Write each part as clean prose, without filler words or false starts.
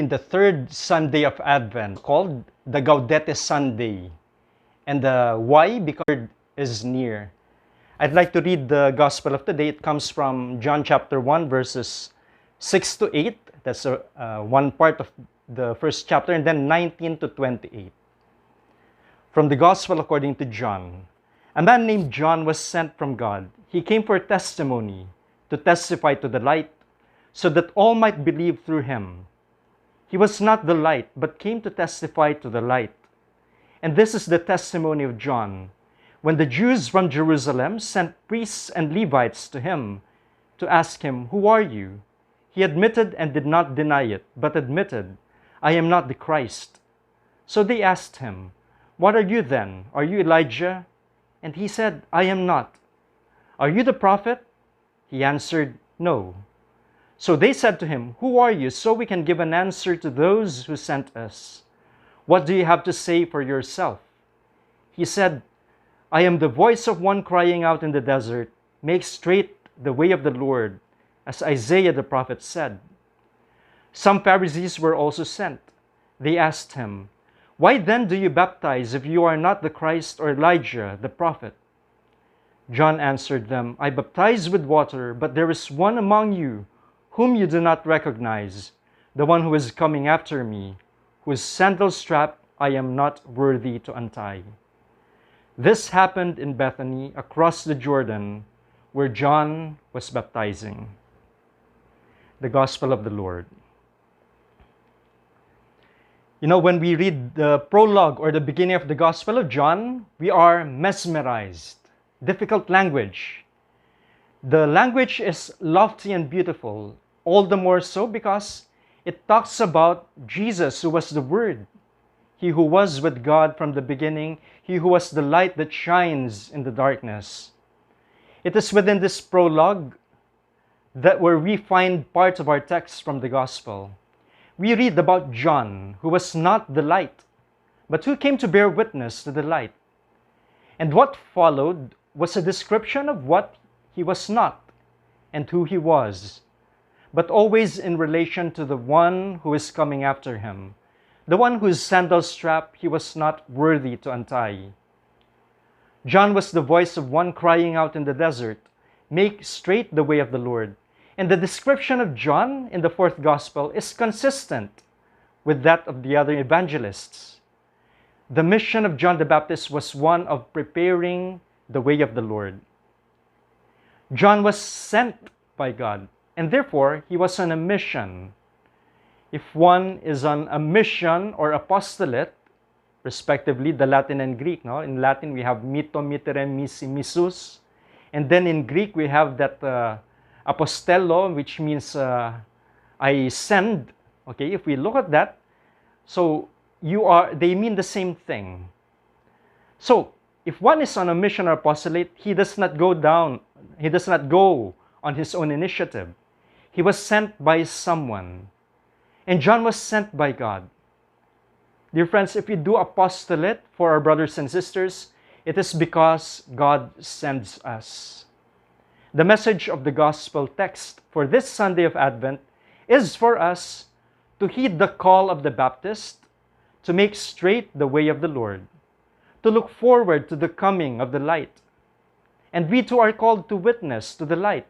in the third Sunday of Advent called the Gaudete Sunday. And why? Because the Lord is near. I'd like to read the Gospel of today. It comes from John chapter 1, verses 6 to 8. That's one part of the first chapter, and then 19 to 28. From the Gospel according to John. A man named John was sent from God. He came for testimony, to testify to the light, so that all might believe through him. He was not the light, but came to testify to the light. And this is the testimony of John. When the Jews from Jerusalem sent priests and Levites to him to ask him, "Who are you?" He admitted and did not deny it, but admitted, "I am not the Christ." So they asked him, "What are you then? Are you Elijah?" And he said, "I am not." "Are you the prophet?" He answered, "No." So they said to him, "Who are you, so we can give an answer to those who sent us? What do you have to say for yourself?" He said, "I am the voice of one crying out in the desert, 'Make straight the way of the Lord,' as Isaiah the prophet said." Some Pharisees were also sent. They asked him, "Why then do you baptize if you are not the Christ or Elijah, the prophet?" John answered them, "I baptize with water, but there is one among you whom you do not recognize, the one who is coming after me, whose sandal strap I am not worthy to untie." This happened in Bethany, across the Jordan, where John was baptizing. The Gospel of the Lord. You know, when we read the prologue or the beginning of the Gospel of John, we are mesmerized. Difficult language. The language is lofty and beautiful, all the more so because it talks about Jesus, who was the Word, He who was with God from the beginning, He who was the light that shines in the darkness. It is within this prologue that where we find parts of our text from the Gospel. We read about John, who was not the light, but who came to bear witness to the light. And what followed was a description of what he was not and who he was, but always in relation to the one who is coming after him, the one whose sandal strap he was not worthy to untie. John was the voice of one crying out in the desert, "Make straight the way of the Lord." And the description of John in the fourth gospel is consistent with that of the other evangelists. The mission of John the Baptist was one of preparing the way of the Lord. John was sent by God, and therefore he was on a mission. If one is on a mission or apostolate, respectively the Latin and Greek, no? In Latin we have mito, mittere, misi, missus, and then in Greek we have that apostello, which means I send. Okay, if we look at that, so they mean the same thing. So if one is on a mission or apostolate, he does not go on his own initiative. He was sent by someone. And John was sent by God. Dear friends, if we do apostolate for our brothers and sisters, it is because God sends us. The message of the gospel text for this Sunday of Advent is for us to heed the call of the Baptist, to make straight the way of the Lord, to look forward to the coming of the light. And we too are called to witness to the light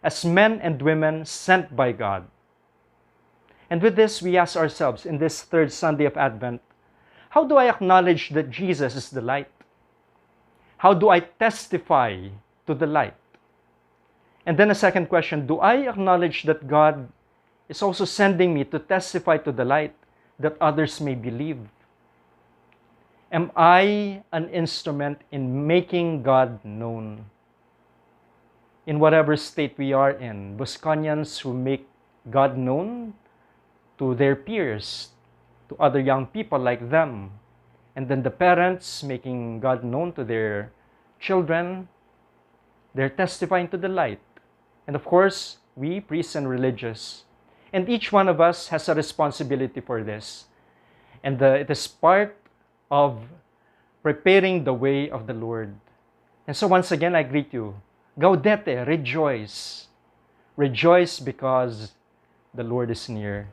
as men and women sent by God. And with this, we ask ourselves in this third Sunday of Advent, how do I acknowledge that Jesus is the light? How do I testify to the light? And then a second question, do I acknowledge that God is also sending me to testify to the light that others may believe? Am I an instrument in making God known? In whatever state we are in, Bosconians who make God known to their peers, to other young people like them, and then the parents making God known to their children, they're testifying to the light. And of course, we, priests and religious, and each one of us has a responsibility for this. And it is part of preparing the way of the Lord. And so once again, I greet you. Gaudete, rejoice. Rejoice because the Lord is near.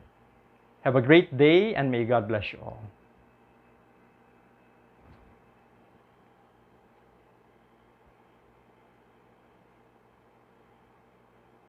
Have a great day and may God bless you all.